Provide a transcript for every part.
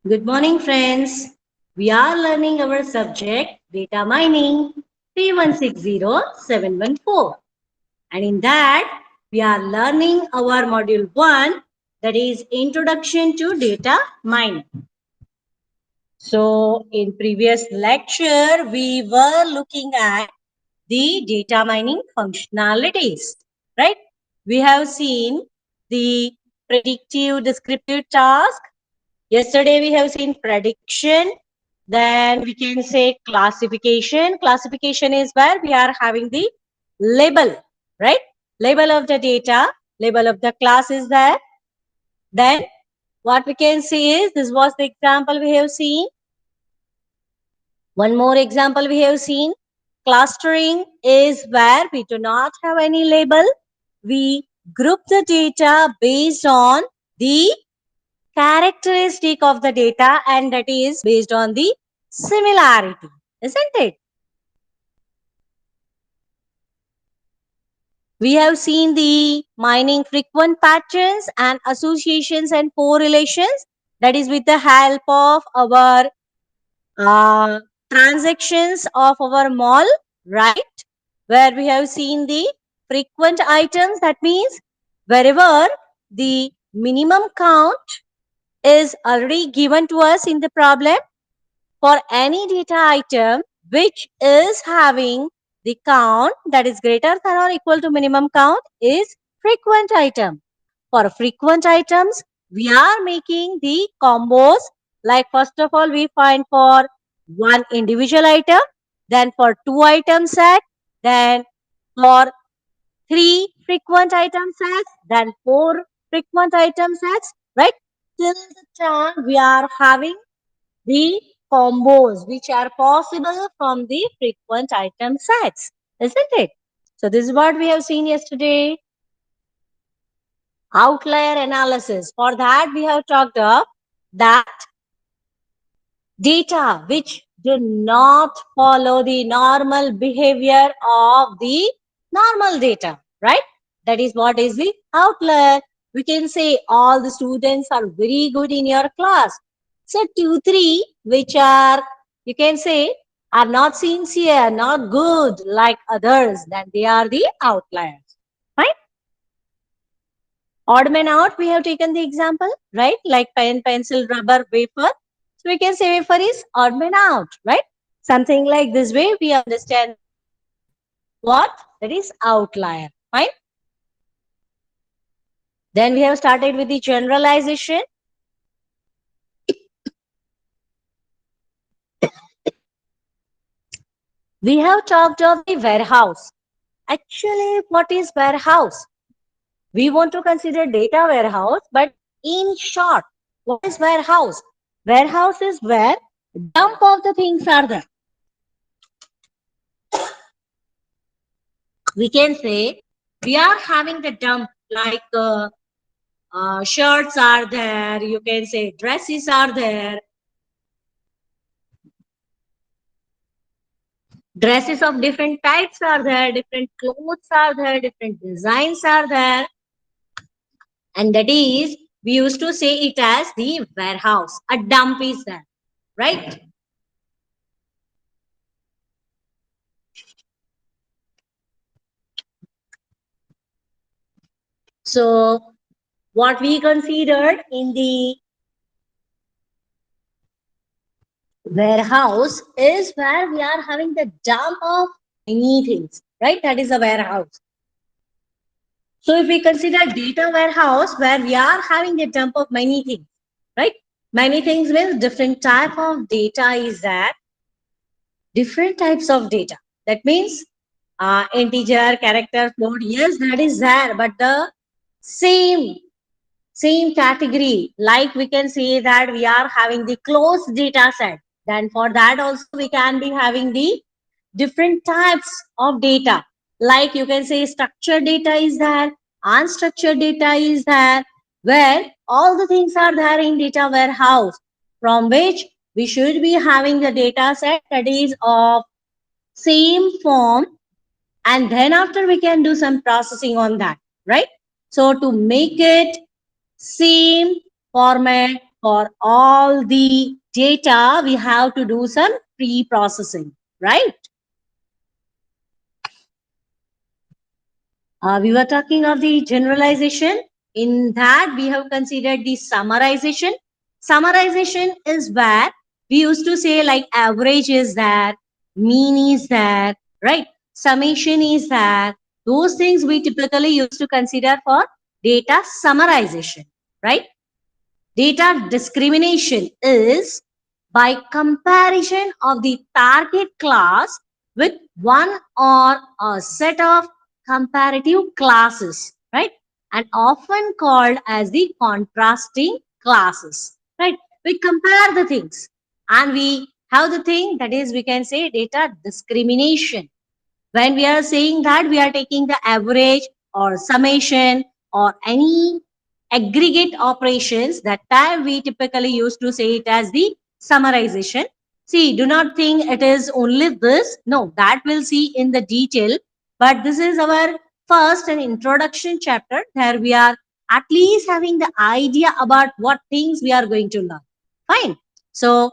Good morning, friends. We are learning our subject data mining 3160714. And in that, we are learning our module 1, that is Introduction to Data Mining. So, in previous lecture, we were looking at the data mining functionalities, right? We have seen the predictive descriptive task. Yesterday we have seen prediction. Then we can say classification. Classification is where we are having the label, right? Label of the data, label of the class is there. Then what we can see is, this was the example we have seen. One more example we have seen. Clustering is where we do not have any label. We group the data based on the characteristic of the data, and that is based on the similarity, isn't it? We have seen the mining frequent patterns and associations and correlations, that is with the help of our transactions of our mall, right? Where we have seen the frequent items, that means wherever the minimum count is already given to us in the problem, for any data item which is having the count that is greater than or equal to minimum count is frequent item. For frequent items, we are making the combos. Like first of all, we find for one individual item, then for two item set, then for three frequent item sets, then four frequent item sets, right? Till the time we are having the combos which are possible from the frequent item sets, isn't it? So this is what we have seen yesterday. Outlier analysis. For that, we have talked of that data which do not follow the normal behavior of the normal data, right? That is what is the outlier. We can say all the students are very good in your class. So 2, 3, which are, you can say, are not sincere, not good like others, then they are the outliers, right? Odd man out, we have taken the example, right? Like pen, pencil, rubber, wafer. So we can say wafer is odd man out, right? Something like this way we understand what? That is outlier, fine? Then we have started with the generalization. We have talked of the warehouse. Actually, what is warehouse? We want to consider data warehouse, but in short, what is warehouse? Warehouse is where dump of the things are there. We can say we are having the dump like shirts are there, you can say dresses are there, dresses of different types are there, different clothes are there, different designs are there, and that is, we used to say it as the warehouse. A dump is there, right? So what we considered in the warehouse is where we are having the dump of many things, right? That is a warehouse. So if we consider data warehouse where we are having a dump of many things, right? Many things means different type of data is there, different types of data. That means integer, character, float, yes, that is there, but the same category, like we can say that we are having the closed data set, then for that also we can be having the different types of data, like you can say structured data is there, unstructured data is there, where all the things are there in data warehouse, from which we should be having the data set that is of same form, and then after we can do some processing on that, right? So to make it same format for all the data, we have to do some pre-processing, right? We were talking of the generalization. In that, we have considered the summarization. Summarization is where we used to say like average is there, mean is there, right? Summation is there. Those things we typically used to consider for data summarization, right? Data discrimination is by comparison of the target class with one or a set of comparative classes, right? And often called as the contrasting classes, right? We compare the things and we have the thing that is, we can say data discrimination. When we are saying that, we are taking the average or summation or any aggregate operations. That time we typically used to say it as the summarization. See, do not think it is only this. No, that we'll see in the detail. But this is our first and introduction chapter. There we are at least having the idea about what things we are going to learn. Fine. So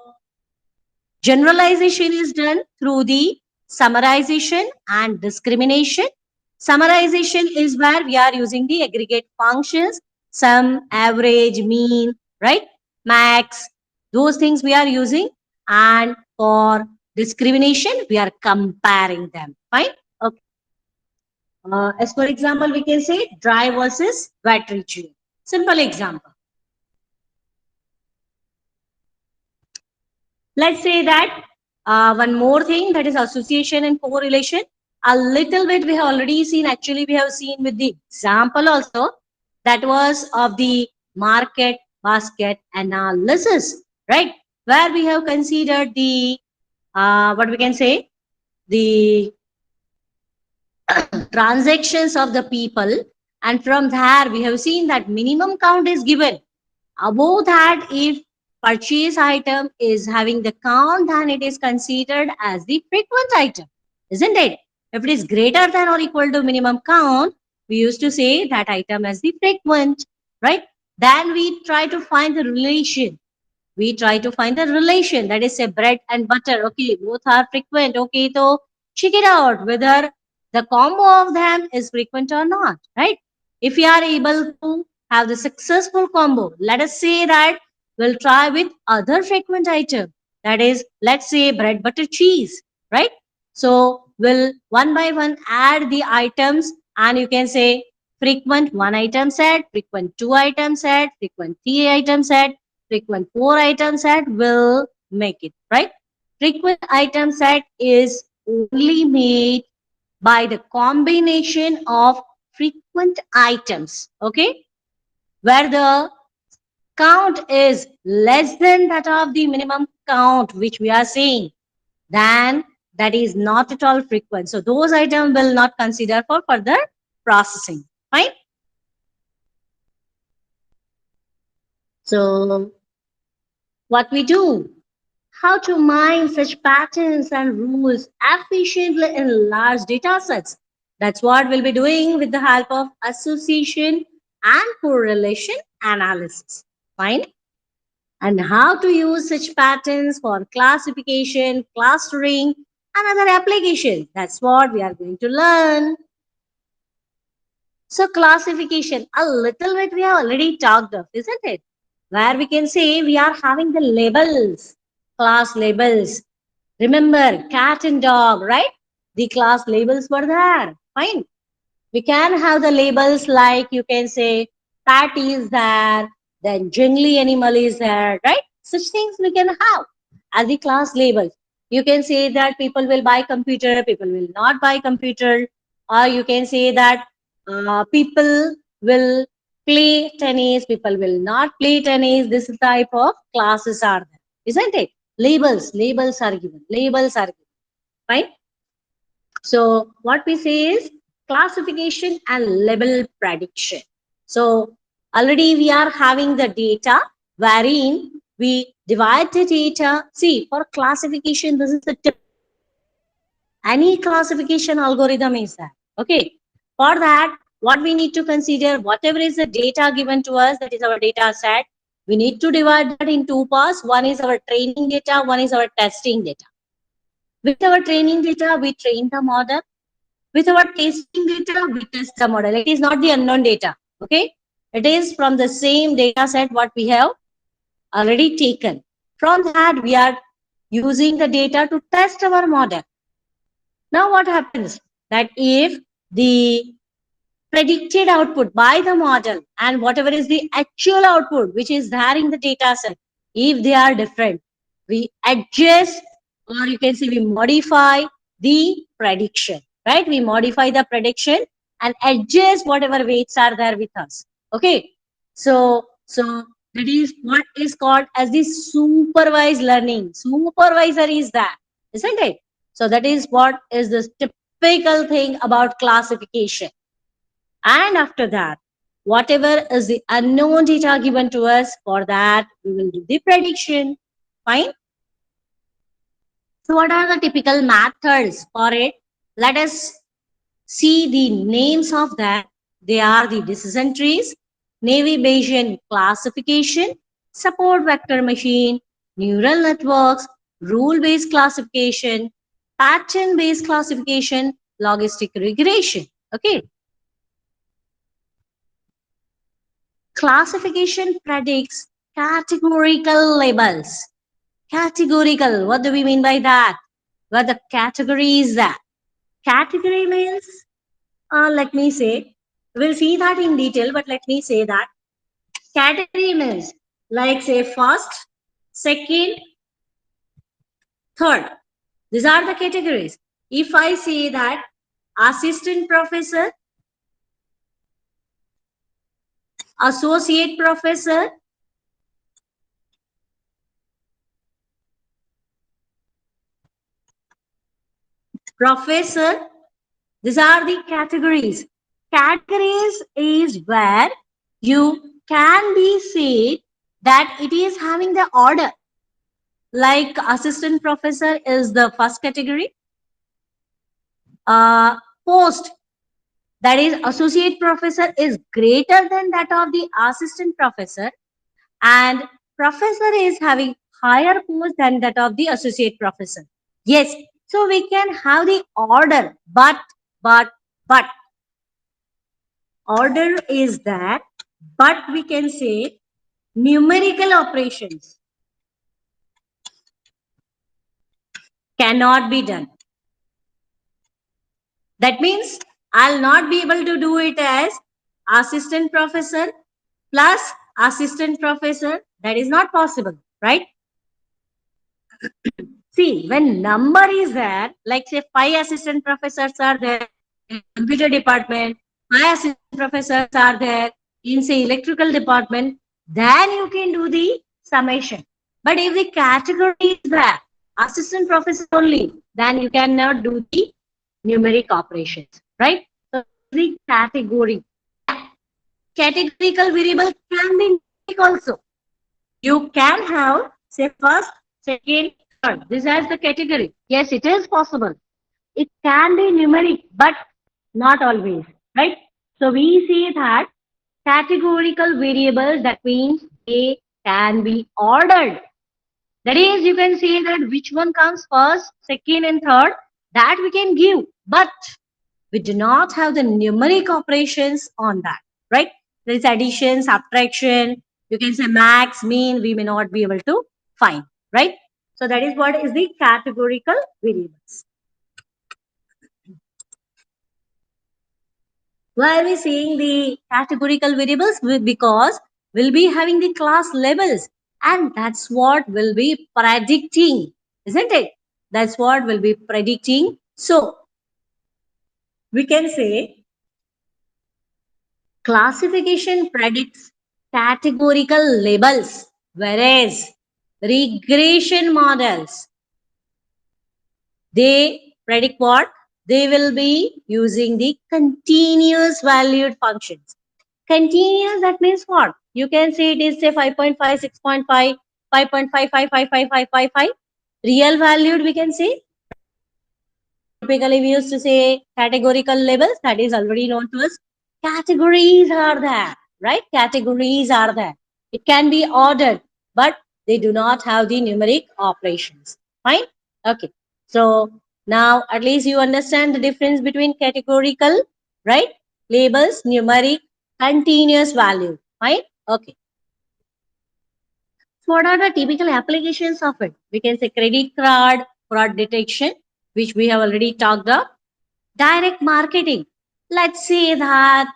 generalization is done through the summarization and discrimination. Summarization is where we are using the aggregate functions, sum, average, mean, right? Max, those things we are using. And for discrimination, we are comparing them. Fine? Okay. As for example, we can say dry versus wet region. Simple example. Let's say that one more thing, that is association and correlation. A little bit we have already seen. Actually, we have seen with the example also, that was of the market basket analysis, right? Where we have considered the what we can say, the transactions of the people, and from there we have seen that minimum count is given. Above that, if purchase item is having the count, then it is considered as the frequent item, isn't it? If it is greater than or equal to minimum count, we used to say that item as the frequent, right? Then we try to find the relation. We try to find the relation, that is say bread and butter. Okay, both are frequent. Okay, so check it out whether the combo of them is frequent or not, right? If we are able to have the successful combo, let us say that we'll try with other frequent item, that is, let's say bread butter cheese, right? So we'll one by one add the items, and you can say frequent one item set, frequent two item set, frequent three item set, frequent four item set will make it, right? Frequent item set is only made by the combination of frequent items, okay, where the count is less than that of the minimum count which we are saying, then that is not at all frequent. So those items will not consider for further processing. Fine. So what we do, how to mine such patterns and rules efficiently in large data sets. That's what we'll be doing with the help of association and correlation analysis. Fine. And how to use such patterns for classification, clustering, and other applications. That's what we are going to learn. So classification, a little bit we have already talked of, isn't it? Where we can say we are having the labels, class labels. Remember, cat and dog, right? The class labels were there. Fine. We can have the labels like you can say cat is there, then jungly animal is there, right? Such things we can have as the class labels. You can say that people will buy computer, people will not buy computer, or you can say that people will play tennis, people will not play tennis. This type of classes are there, isn't it? Labels are given. Labels are given. Fine. So what we say is classification and label prediction. So already we are having the data wherein we divide the data. See, for classification, this is the tip. Any classification algorithm is that. Okay. For that, what we need to consider, whatever is the data given to us, that is our data set. We need to divide that in two parts. One is our training data, one is our testing data. With our training data, we train the model. With our testing data, we test the model. It is not the unknown data. Okay. It is from the same data set what we have already taken. From that, we are using the data to test our model. Now, what happens? That if the predicted output by the model and whatever is the actual output which is there in the data set, if they are different, we adjust, or you can say we modify the prediction, right? We modify the prediction and adjust whatever weights are there with us. Okay. So that is what is called as the supervised learning. Supervisor is that, isn't it? So that is what is the typical thing about classification. And after that, whatever is the unknown data given to us, for that we will do the prediction. Fine. So what are the typical methods for it? Let us see the names of that. They are the decision trees, Navy Bayesian classification, support vector machine, neural networks, rule-based classification, pattern-based classification, logistic regression. Okay. Classification predicts categorical labels. Categorical, what do we mean by that? What the category is that? Category means, let me say, we'll see that in detail, but let me say that category means like say first, second, third. These are the categories. If I say that assistant professor, associate professor, professor, these are the categories. Categories is where you can be said that it is having the order. Like assistant professor is the first category. Post, that is associate professor, is greater than that of the assistant professor, and professor is having higher post than that of the associate professor. Yes, so we can have the order, but order is that, but we can say numerical operations cannot be done. That means I'll not be able to do it as assistant professor plus assistant professor. That is not possible, right? See, when number is there, like say 5 assistant professors are there in computer department, 5 assistant professors are there in say electrical department, then you can do the summation. But if the category is there, assistant professor only, then you cannot do the numeric operations, right? So the category. Categorical variable can be numeric also. You can have say first, second, third. This as the category. Yes, it is possible. It can be numeric, but not always, right? So we see that categorical variables, that means they can be ordered. That is, you can say that which one comes first, second, and third, that we can give, but we do not have the numeric operations on that, right? There is addition, subtraction, you can say max, mean, we may not be able to find, right? So that is what is the categorical variables. Why are we saying the categorical variables? Because we'll be having the class levels, and that's what will be predicting, isn't it? That's what will be predicting. So we can say classification predicts categorical labels, whereas regression models, they predict what? They will be using the continuous valued functions. Continuous, that means what? You can say it is say 5.5, 6.5, 5.5, 5.5. Real valued, we can say. Typically, we used to say categorical labels, that is already known to us. Categories are there, right? Categories are there. It can be ordered, but they do not have the numeric operations. Fine? Okay. So now at least you understand the difference between categorical, right? Labels, numeric, continuous value. Fine? Okay. So what are the typical applications of it? We can say credit card, fraud detection, which we have already talked of. Direct marketing. Let's say that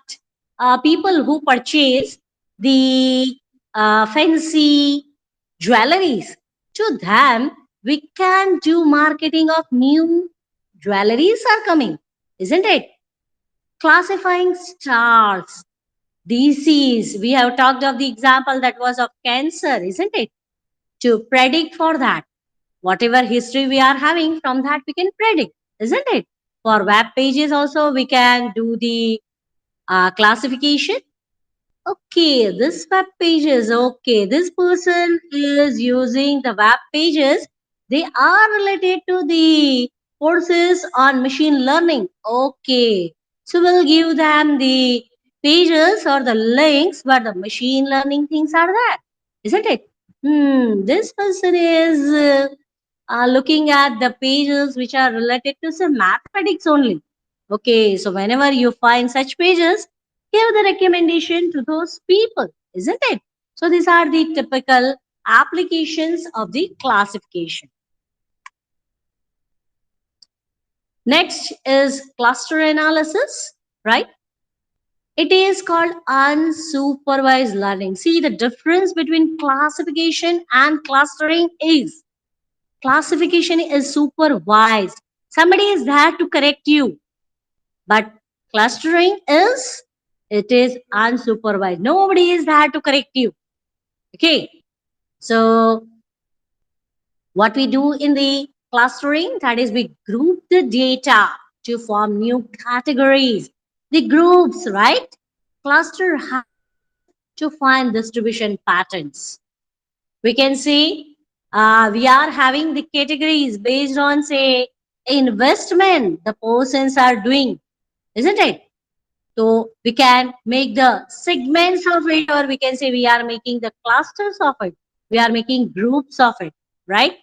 people who purchase the fancy jewelries, to them we can do marketing of new jewelries are coming, isn't it? Classifying stars, disease. We have talked of the example that was of cancer, isn't it? To predict for that, whatever history we are having, from that we can predict, isn't it? For web pages also we can do the classification. Okay, this web pages, okay, this person is using the web pages, they are related to the courses on machine learning. Okay, so we'll give them the pages or the links where the machine learning things are there, isn't it? This person is looking at the pages which are related to some mathematics only. Okay, so whenever you find such pages, give the recommendation to those people, isn't it? So these are the typical applications of the classification. Next is cluster analysis, right? It is called unsupervised learning. See, the difference between classification and clustering is classification is supervised. Somebody is there to correct you. But clustering is, it is unsupervised. Nobody is there to correct you. Okay. So what we do in the clustering, that is we group the data to form new categories. The groups, right? Cluster to find distribution patterns. We can see we are having the categories based on, say, investment the persons are doing, isn't it? So we can make the segments of it, or we can say we are making the clusters of it. We are making groups of it, right?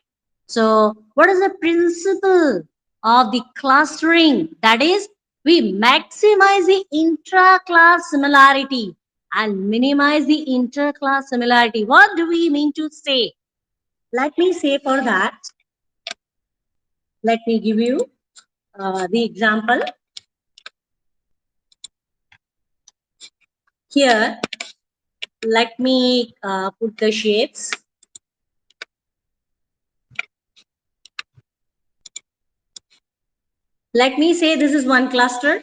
So what is the principle of the clustering? That is, we maximize the intra-class similarity and minimize the inter-class similarity. What do we mean to say? Let me say for that, let me give you the example. Here, let me put the shapes. Let me say this is one cluster,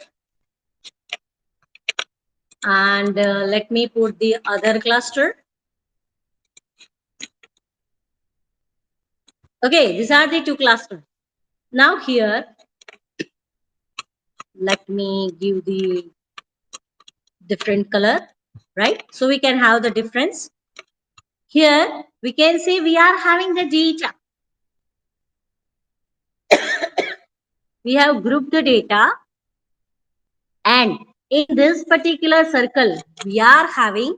and let me put the other cluster. Okay, these are the two clusters. Now here, let me give the different color, right? So we can have the difference. Here, we can say we are having the data. We have grouped the data, and in this particular circle, we are having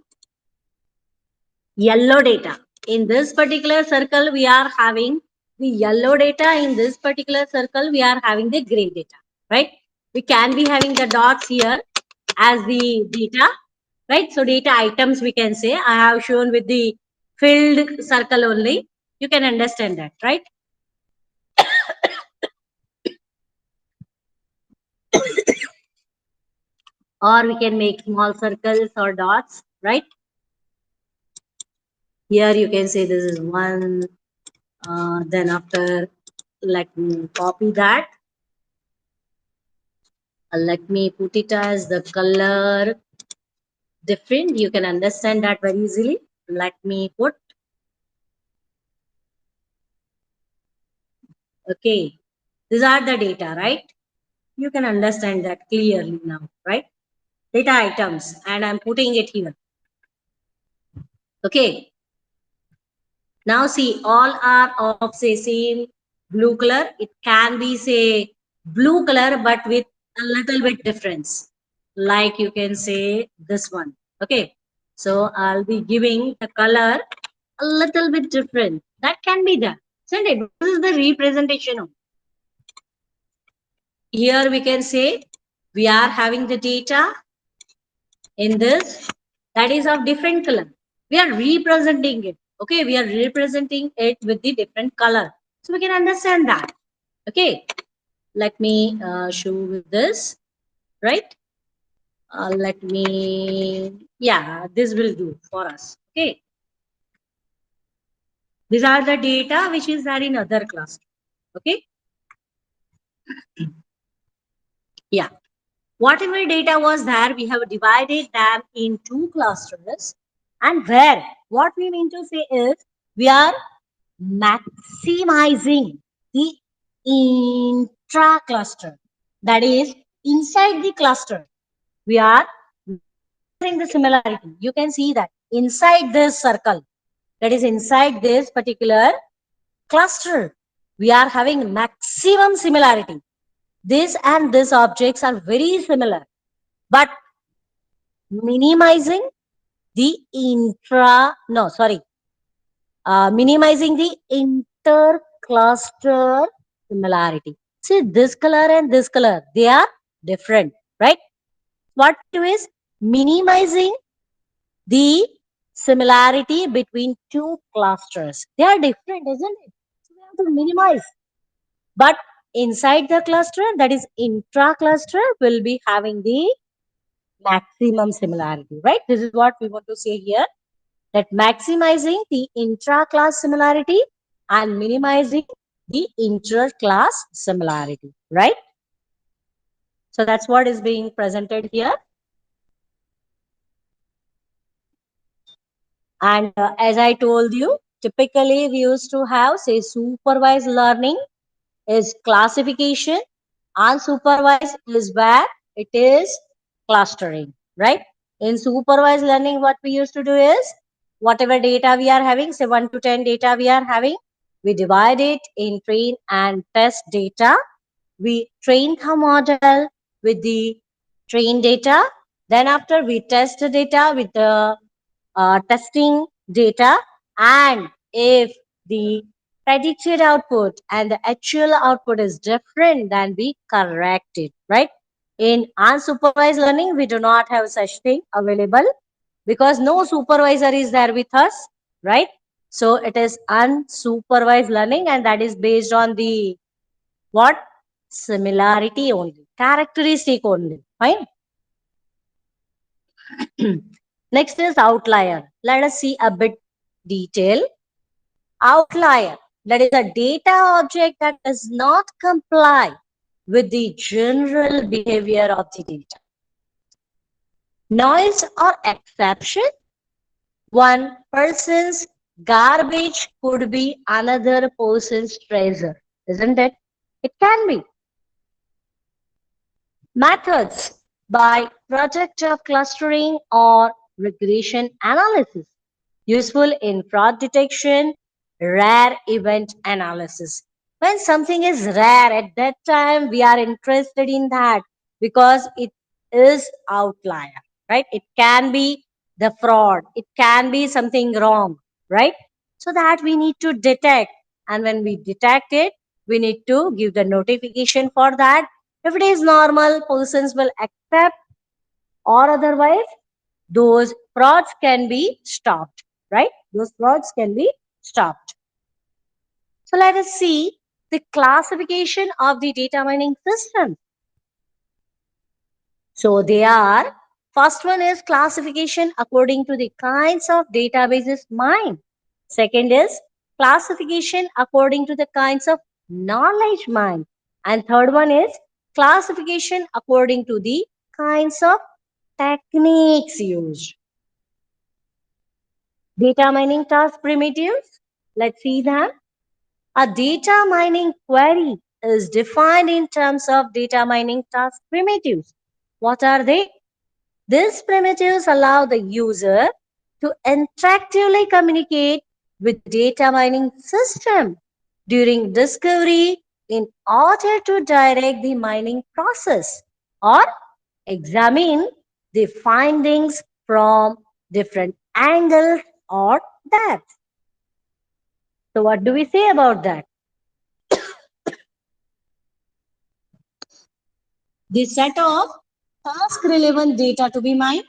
yellow data. In this particular circle, we are having the yellow data. In this particular circle, we are having the gray data, right? We can be having the dots here as the data, right? So data items, we can say. I have shown with the filled circle only. You can understand that, right? Or we can make small circles or dots, right? Here you can say this is one. Then after, let me copy that. Let me put it as the color different. You can understand that very easily. Let me put, okay, these are the data, right? You can understand that clearly now, right? Data items, and I'm putting it here. Okay. Now see, all are of say same blue color. It can be say blue color, but with a little bit difference. Like you can say this one. Okay. So I'll be giving the color a little bit different. That can be done, isn't it? This is the representation of. Here we can say we are having the data in this that is of different color. We are representing it. Okay, we are representing it with the different color. So we can understand that. Okay, let me show with this, right? Let me, yeah, this will do for us. Okay, these are the data which is there in other cluster. Okay, yeah. Whatever data was there, we have divided them in two clusters. And where, what we mean to say is, we are maximizing the intra cluster. That is, inside the cluster, we are maximizing the similarity. You can see that inside this circle, that is inside this particular cluster, we are having maximum similarity. This and this objects are very similar, but minimizing the minimizing the intercluster similarity. See, this color and this color, they are different, right? What we do is minimizing the similarity between two clusters. They are different, isn't it? So we have to minimize. But inside the cluster, that is intra-cluster, will be having the maximum similarity, right? This is what we want to say here, that maximizing the intra-class similarity and minimizing the inter-class similarity, right? So that's what is being presented here. And as I told you, typically we used to have, say, supervised learning is classification, unsupervised is where it is clustering, right? In supervised learning, what we used to do is, whatever data we are having, say 1 to 10 data we are having, we divide it in train and test data. We train the model with the train data. Then after we test the data with the testing data, and if the predicted output and the actual output is different, then we correct it, right? In unsupervised learning, we do not have such thing available because no supervisor is there with us, right? So it is unsupervised learning, and that is based on the what? Similarity only, characteristic only, fine. Next is outlier. Let us see a bit detail. Outlier, that is a data object that does not comply with the general behavior of the data. Noise or exception, one person's garbage could be another person's treasure, isn't it? It can be. Methods by project of clustering or regression analysis, useful in fraud detection, rare event analysis. When something is rare, at that time we are interested in that because it is outlier, right? It can be the fraud, it can be something wrong, right? So that we need to detect, and when we detect it, we need to give the notification for that. If it is normal, persons will accept, or otherwise those frauds can be stopped, right? Those frauds can be stopped. So let us see the classification of the data mining system. So they are, first one is classification according to the kinds of databases mined. Second is classification according to the kinds of knowledge mined. And third one is classification according to the kinds of techniques used. Data mining task primitives. Let's see them. A data mining query is defined in terms of data mining task primitives. What are they? These primitives allow the user to interactively communicate with the data mining system during discovery in order to direct the mining process or examine the findings from different angles or depth. So what do we say about that? The set of task relevant data to be mined,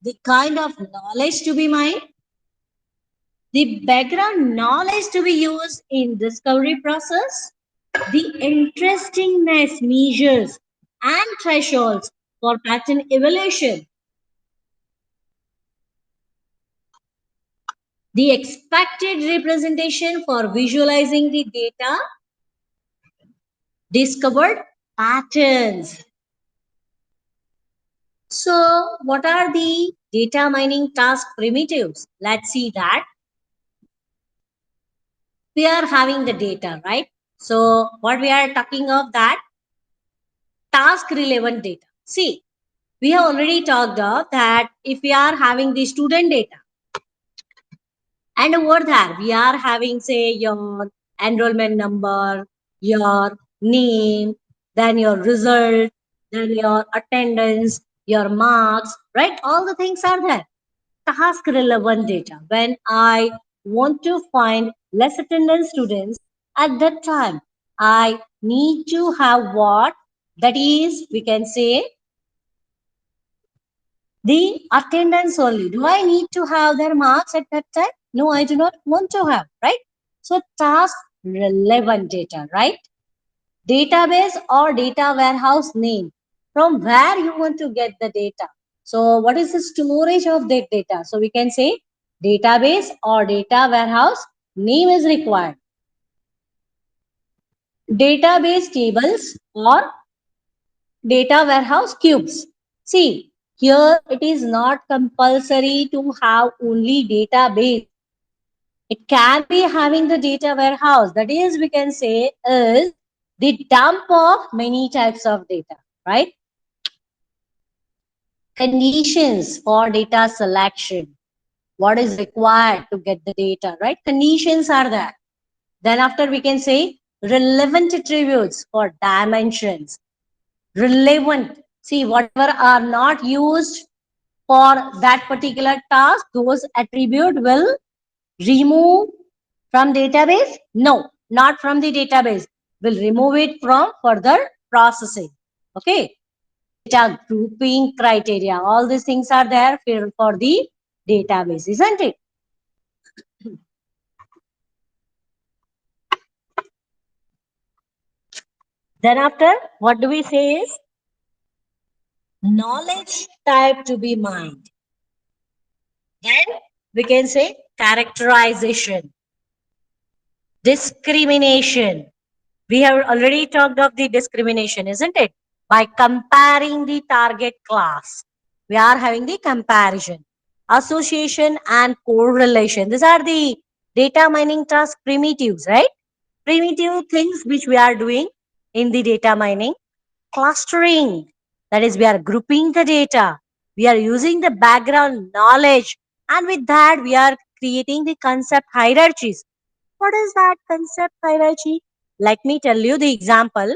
the kind of knowledge to be mined, the background knowledge to be used in discovery process, the interestingness measures and thresholds for pattern evaluation, the expected representation for visualizing the data, discovered patterns. So, what are the data mining task primitives? Let's see that. We are having the data, right? So, what we are talking of that task relevant data. See, we have already talked of that if we are having the student data, and over there we are having say your enrollment number, your name, then your result, then your attendance, your marks, right? All the things are there. Task relevant data. When I want to find less attendance students at that time, I need to have what? That is, we can say the attendance only. Do I need to have their marks at that time? No, I do not want to have, right? So task relevant data, right? Database or data warehouse name. From where you want to get the data. So what is the storage of that data? So we can say database or data warehouse name is required. Database tables or data warehouse cubes. See, here it is not compulsory to have only database. It can be having the data warehouse. That is, we can say, is the dump of many types of data, right? Conditions for data selection. What is required to get the data, right? Conditions are there. Then after we can say relevant attributes for dimensions. Relevant. See, whatever are not used for that particular task, those attribute will remove from database. No, not from the database. Will remove it from further processing. Okay. Data grouping criteria. All these things are there for the database, isn't it? Then after, what do we say is knowledge type to be mined. Then we can say characterization, discrimination. We have already talked of the discrimination, isn't it? By comparing the target class, we are having the comparison, association and correlation. These are the data mining task primitives, right? Primitive things which we are doing in the data mining. Clustering, that is, we are grouping the data. We are using the background knowledge, and with that, we are creating the concept hierarchies. What is that concept hierarchy? Let me tell you the example.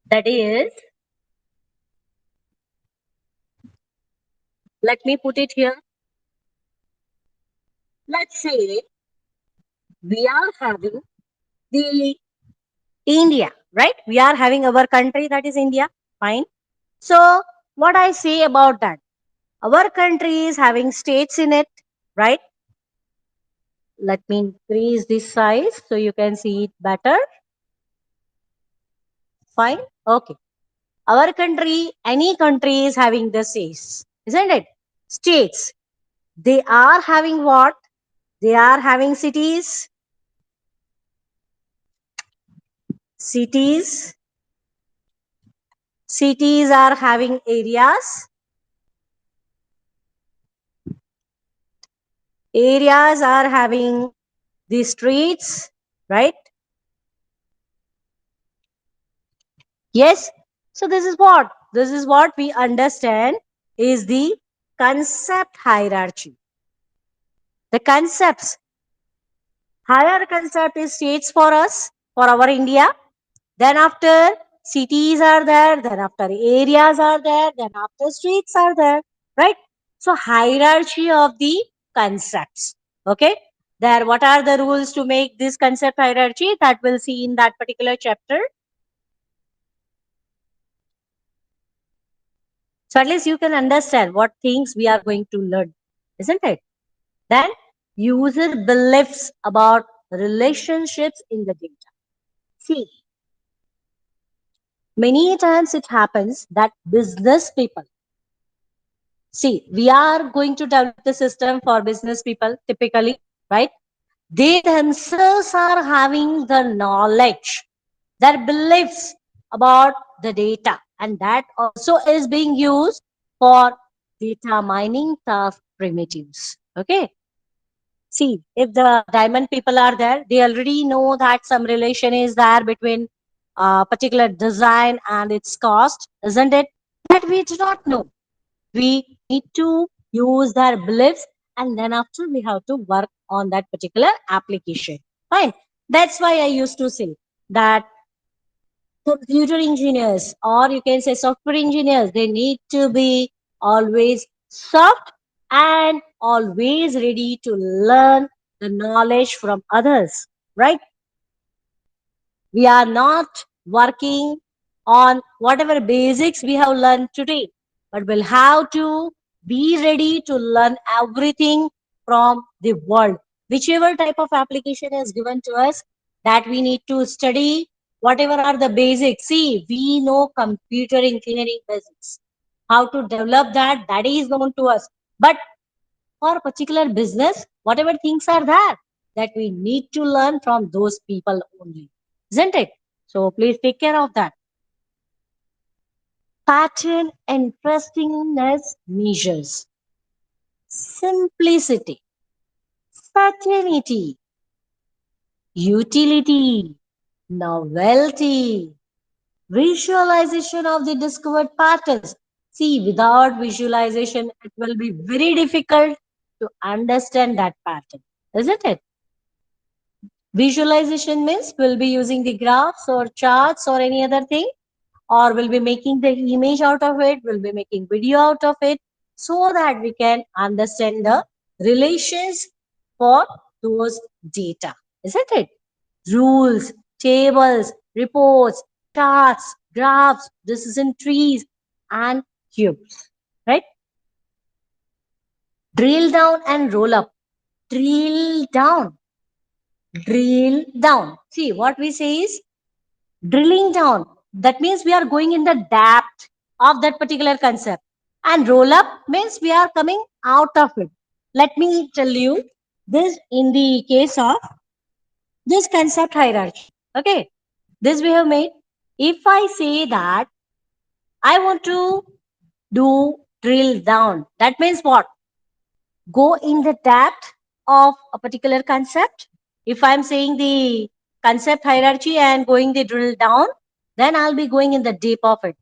That is, let me put it here. Let's say we are having the India, right? We are having our country, that is India. Fine. So, what I say about that? Our country is having states in it, right? Let me increase this size so you can see it better. Fine. Okay. Our country, any country is having the states, isn't it? States. They are having what? They are having cities. Cities. Cities are having areas. Areas are having the streets, right? Yes. So this is what? This is what we understand is the concept hierarchy. The concepts. Higher concept is states for us, for our India. Then after cities are there, then after areas are there, then after streets are there, right? So hierarchy of the concepts. Okay, there, what are the rules to make this concept hierarchy? That we'll see in that particular chapter. So at least you can understand what things we are going to learn, isn't it? Then user beliefs about relationships in the data. See, many times it happens that business people, see, we are going to develop the system for business people typically, right? They themselves are having the knowledge, their beliefs about the data, and that also is being used for data mining task primitives. Okay. See, if the diamond people are there, they already know that some relation is there between a particular design and its cost, isn't it? That we do not know. We need to use their beliefs, and then after we have to work on that particular application. Fine. That's why I used to say that computer engineers, or you can say software engineers, they need to be always soft and always ready to learn the knowledge from others, right? We are not working on whatever basics we have learned today, but we'll have to be ready to learn everything from the world. Whichever type of application is given to us, that we need to study, whatever are the basics. See, we know computer engineering basics. How to develop that, that is known to us. But for a particular business, whatever things are there, that we need to learn from those people only, isn't it? So please take care of that. Pattern interestingness measures simplicity, certainty, utility, novelty, visualization of the discovered patterns. See, without visualization, it will be very difficult to understand that pattern, isn't it? Visualization means we'll be using the graphs or charts or any other thing, or we'll be making the image out of it, we'll be making video out of it, so that we can understand the relations for those data, isn't it? Rules, tables, reports, charts, graphs, decision trees, and cubes, right? Drill down and roll up. Drill down, drill down. See, what we say is drilling down. That means we are going in the depth of that particular concept. And roll up means we are coming out of it. Let me tell you this in the case of this concept hierarchy. Okay, this we have made. If I say that I want to do drill down, that means what? Go in the depth of a particular concept. If I'm saying the concept hierarchy and going the drill down, then I'll be going in the deep of it.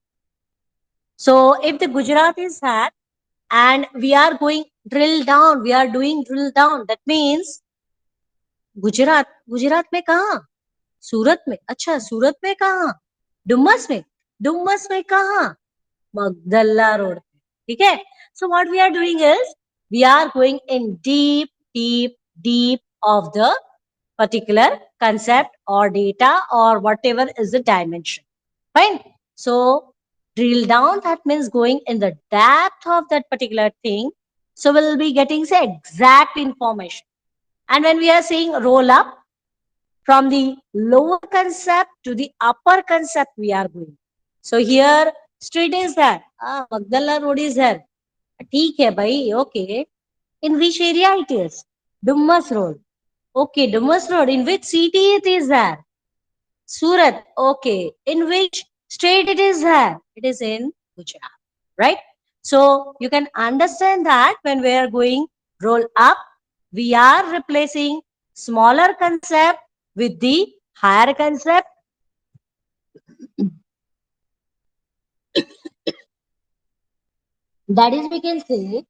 So if the Gujarat is that and we are going drill down, we are doing drill down, that means Gujarat Gujarat में कहाँ सूरत में अच्छा सूरत में कहाँ डुमस में कहाँ Magdalla road ठीक है so what we are doing is we are going in deep of the particular concept or data or whatever is the dimension fine so drill down that means going in the depth of that particular thing so we'll be getting say exact information and when we are saying roll up from the lower concept to the upper concept we are going. So here street is there. Magdala road is there. ठीक है भाई, okay. In which area it is? Dumas Road. Okay, Dumas Road. In which city it is there? Surat. Okay. In which state it is there? It is in Gujarat. Right? So you can understand that when we are going roll up, we are replacing smaller concept with the higher concept. That is, we can say,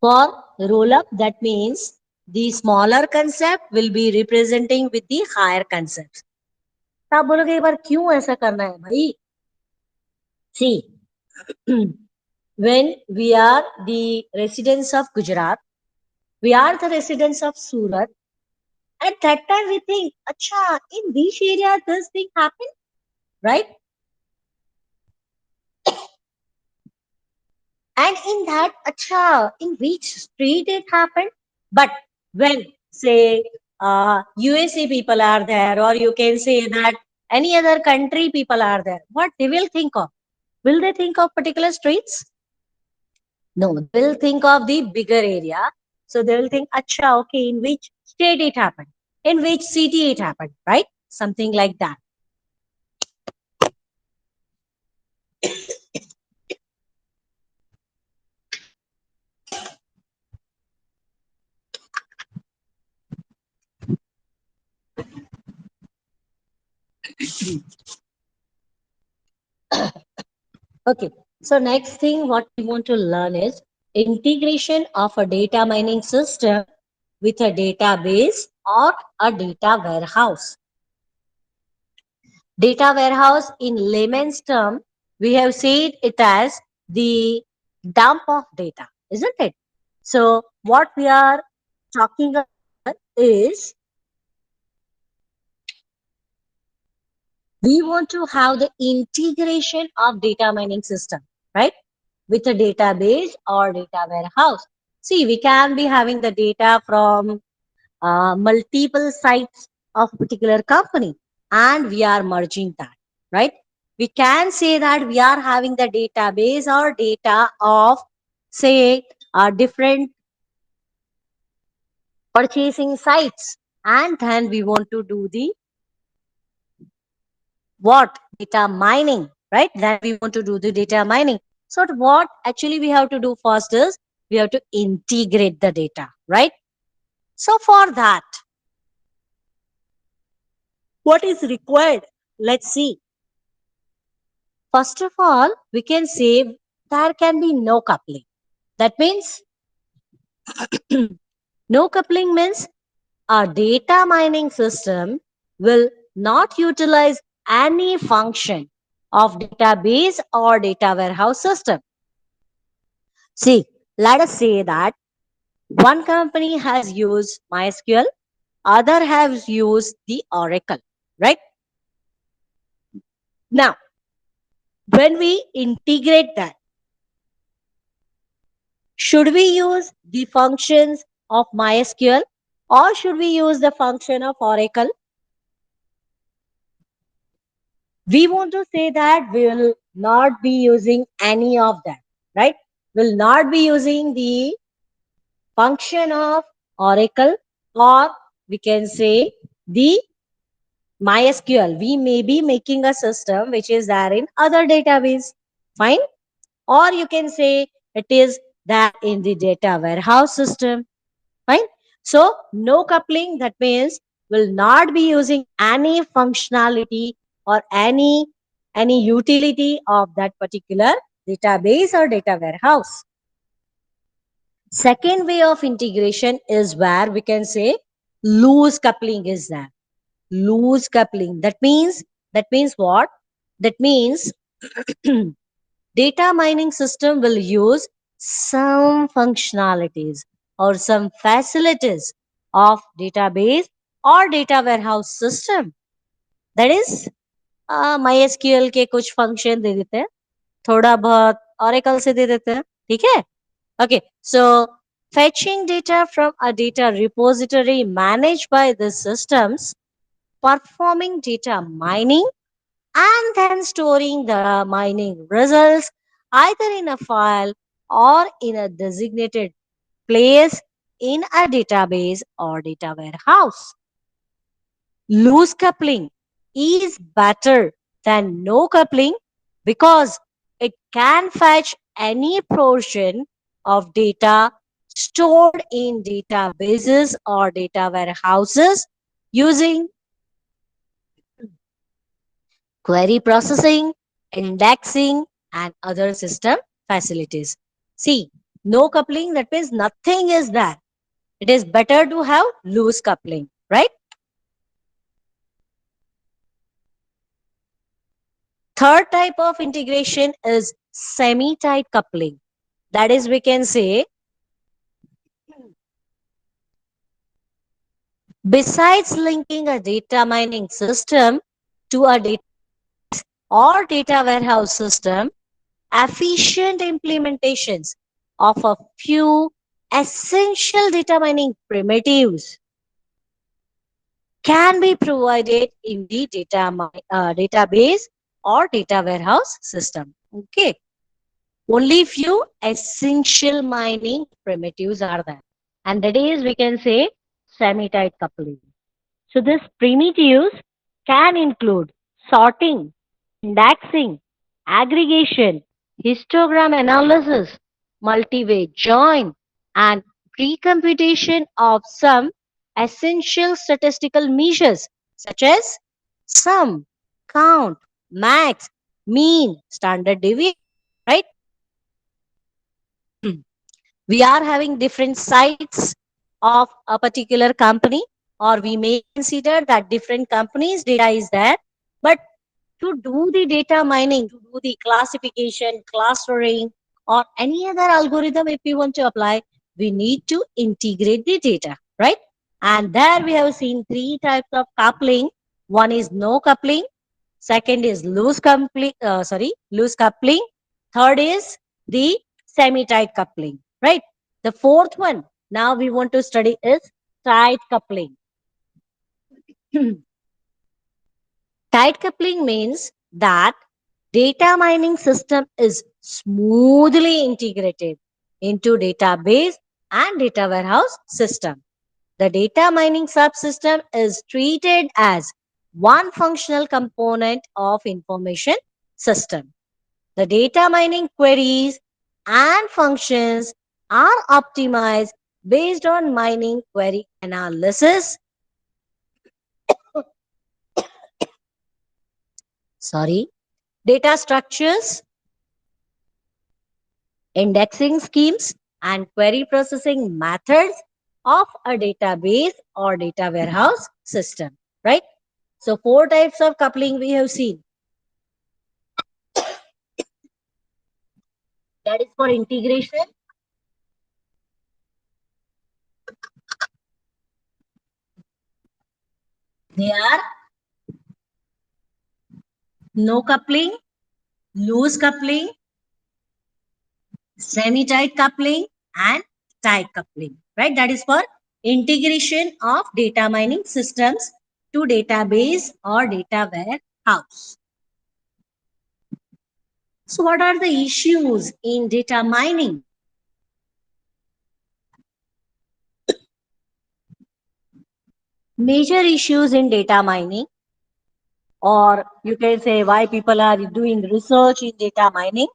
For roll up, that means the smaller concept will be representing with the higher concepts. तो आप बोलोगे एक बार क्यों ऐसा करना है भाई? See, when we are the residents of Gujarat, we are the residents of Surat. At that time, we think, "Acha, in this area, this thing happened, right?" And in that, "Acha, in which street it happened?" But when, say, USA people are there, or you can say that any other country people are there, what they will think of? Will they think of particular streets? No, they will think of the bigger area. So they will think, "Acha, okay, in which state it happened? In which city it happened?" Right? Something like that. Okay. So next thing what we want to learn is integration of a data mining system with a database or a data warehouse. Data warehouse in layman's term, we have said it as the dump of data, isn't it? So what we are talking about is we want to have the integration of data mining system, right? With a database or data warehouse. See, we can be having the data from multiple sites of a particular company and we are merging that, right? We can say that we are having the database or data of, say, different purchasing sites, and then we want to do the what data mining, right? Then we want to do the data mining. So what actually we have to do first is we have to integrate the data, right? So for that, what is required? Let's see. First of all, we can say there can be no coupling. That means no coupling means a data mining system will not utilize any function of database or data warehouse system. See, let us say that one company has used MySQL, other has used the Oracle, right? Now, when we integrate that, should we use the functions of MySQL or should we use the function of Oracle? We want to say that we will not be using any of that, right? Will not be using the function of Oracle, or we can say the MySQL. We may be making a system which is there in other database. Fine. Or you can say it is that in the data warehouse system. Fine. So no coupling, that means will not be using any functionality or any utility of that particular database or data warehouse. Second way of integration is where we can say loose coupling is there. Loose coupling. That means what? That means data mining system will use some functionalities or some facilities of database or data warehouse system. That is MySQL के कुछ function दे देते हैं, थोड़ा बहुत Oracle से दे देते हैं, ठीक है? Okay, so fetching data from a data repository managed by the systems, performing data mining, and then storing the mining results either in a file or in a designated place in a database or data warehouse. Loose coupling is better than no coupling because it can fetch any portion of data stored in databases or data warehouses using query processing, indexing, and other system facilities. See, No coupling, that means nothing is there. It is better to have loose coupling, right? Third type of integration is semi-tight coupling. That is, we can say, besides linking a data mining system to a data or data warehouse system, efficient implementations of a few essential data mining primitives can be provided in the database or data warehouse system. Okay. Only few essential mining primitives are there. And that is, we can say, semi-tight coupling. So these primitives can include sorting, indexing, aggregation, histogram analysis, multi-way join, and pre-computation of some essential statistical measures such as sum, count, max, mean, standard deviation, right? We are having different sites of a particular company, or we may consider that different companies data is there, but to do the data mining, to do the classification, clustering, or any other algorithm if we want to apply, we need to integrate the data, right? And there we have seen three types of coupling. One is no coupling, second is loose coupling, third is the semi-tight coupling, right? The fourth one now we want to study is tight coupling. Tight coupling means that data mining system is smoothly integrated into database and data warehouse system. The data mining subsystem is treated as one functional component of information system. The data mining queries and functions are optimized based on mining query analysis. Sorry, data structures, indexing schemes, and query processing methods of a database or data warehouse system, right? So, four types of coupling we have seen. That is for integration. They are no coupling, loose coupling, semi-tight coupling, and tight coupling, right? That is for integration of data mining systems to database or data warehouse. So, what are the issues in data mining? Major issues in data mining, or you can say why people are doing research in data mining.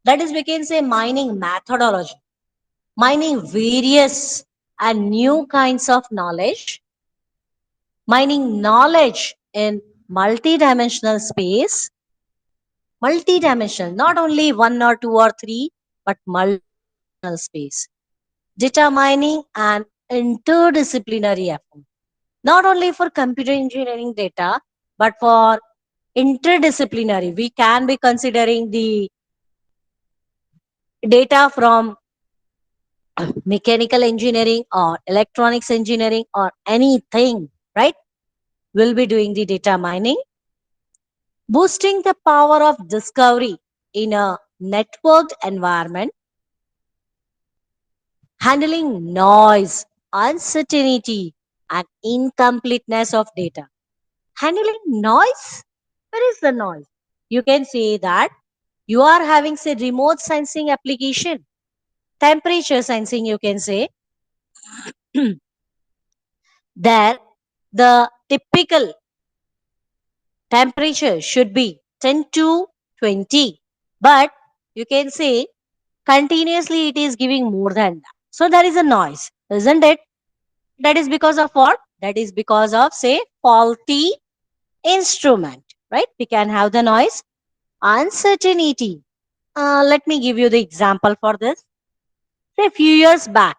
That is, we can say mining methodology, mining various and new kinds of knowledge, mining knowledge in multi-dimensional space, multi-dimensional, not only one or two or three, but multi-dimensional space, determining an interdisciplinary effort, not only for computer engineering data, but for interdisciplinary. We can be considering the data from mechanical engineering or electronics engineering or anything, right? We'll be doing the data mining, boosting the power of discovery in a networked environment, handling noise, uncertainty, and incompleteness of data. Handling noise? Where is the noise? You can say that you are having, say, remote sensing application, temperature sensing, you can say. There, the typical temperature should be 10 to 20, but you can say continuously it is giving more than that. So there is a noise, isn't it? That is because of what? That is because of, say, faulty instrument, right? We can have the noise. Uncertainty. Let me give you the example for this. Say a few years back,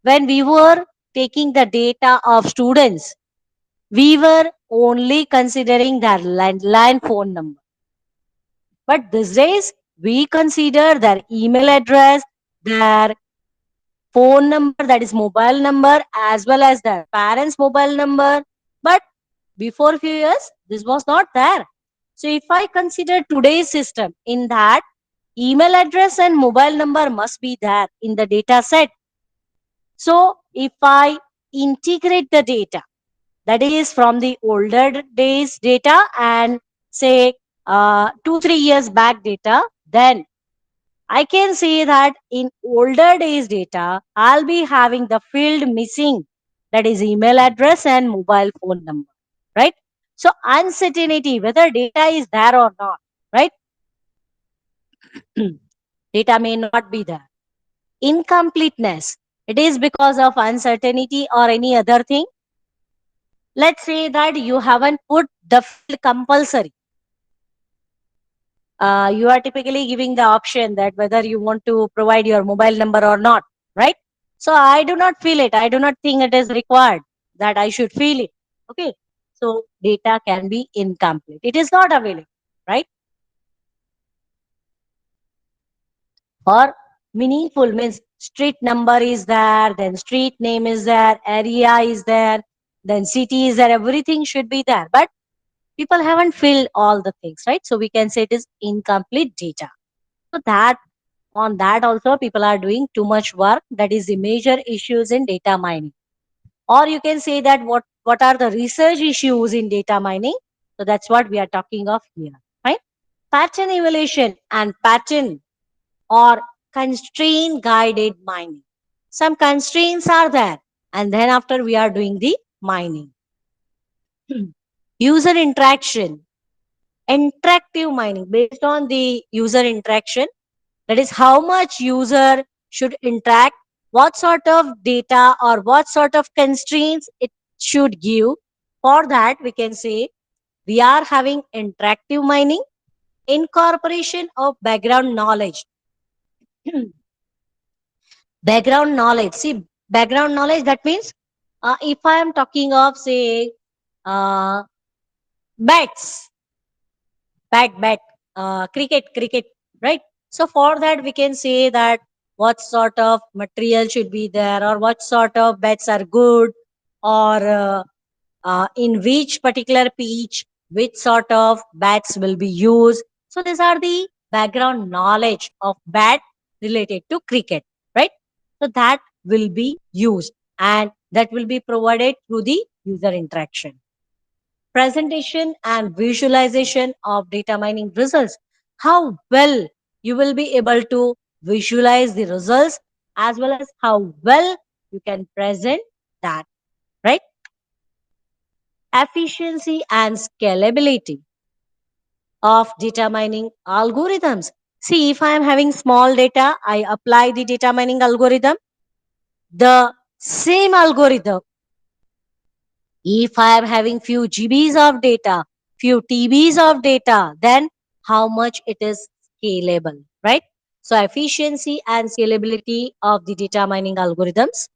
when we were taking the data of students, we were only considering their landline phone number. But these days, we consider their email address, their phone number, that is mobile number, as well as their parents' mobile number. But before few years, this was not there. So if I consider today's system, in that email address and mobile number must be there in the data set. So if I integrate the data, that is from the older days data and say 2 3 years back data, then I can say that in older days data, I'll be having the field missing, that is email address and mobile phone number, right? So uncertainty whether data is there or not, right? Data may not be there. Incompleteness, it is because of uncertainty or any other thing. Let's say that you haven't put the field compulsory. You are typically giving the option that whether you want to provide your mobile number or not, right? So I do not feel it. I do not think it is required that I should feel it. Okay. So data can be incomplete. It is not available, right? Or meaningful means street number is there, then street name is there, area is there, then city is there, everything should be there. But people haven't filled all the things, right? So we can say it is incomplete data. So that on that also people are doing too much work. That is the major issues in data mining. Or you can say that what are the research issues in data mining. So that's what we are talking of here, right? Pattern evaluation and pattern or constraint guided mining. Some constraints are there, and then after we are doing the mining. User interaction, interactive mining based on the user interaction, that is how much user should interact, what sort of data or what sort of constraints it should give. For that we can say we are having interactive mining. Incorporation of background knowledge. Background knowledge, see, background knowledge, that means if I am talking of say uh, bats, bat, cricket, right? So for that we can say that what sort of material should be there, or what sort of bats are good, or in which particular pitch which sort of bats will be used. So these are the background knowledge of bat related to cricket, right? So that will be used, and that will be provided through the user interaction. Presentation and visualization of data mining results, how well you will be able to visualize the results, as well as how well you can present that, right? Efficiency and scalability of data mining algorithms. See, if I am having small data, I apply the data mining algorithm. The same algorithm, if I am having few GBs of data, few TBs of data, then how much it is scalable, right? So efficiency and scalability of the data mining algorithms.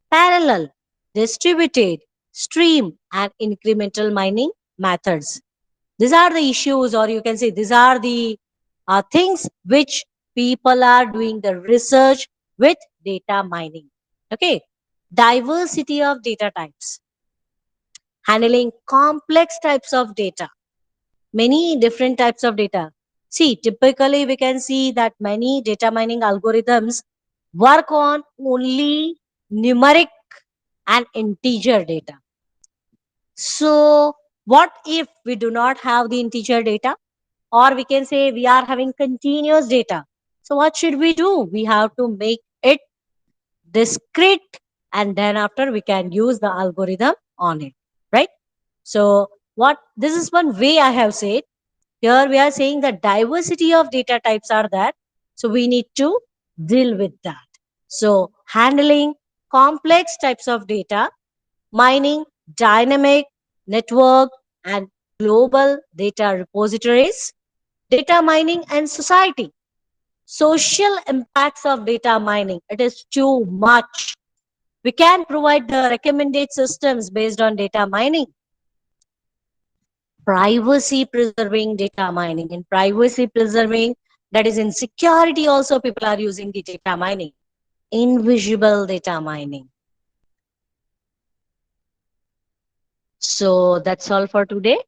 Parallel, distributed, stream, and incremental mining methods. These are the issues, or you can say these are the things which people are doing the research with data mining. Okay. Diversity of data types, handling complex types of data, many different types of data. See, typically we can see that many data mining algorithms work on only numeric and integer data. So, what if we do not have the integer data? Or we can say we are having continuous data. So, what should we do? We have to make it discrete, and then after we can use the algorithm on it, right? So, what this is one way I have said. Here we are saying that diversity of data types are there. So, we need to deal with that. So, handling complex types of data, mining dynamic, network, and global data repositories, data mining and society. social impacts of data mining. It is too much. We can provide the recommended systems based on data mining. Privacy preserving data mining. In privacy preserving, that is in security also, people are using the data mining. Invisible data mining. So that's all for today.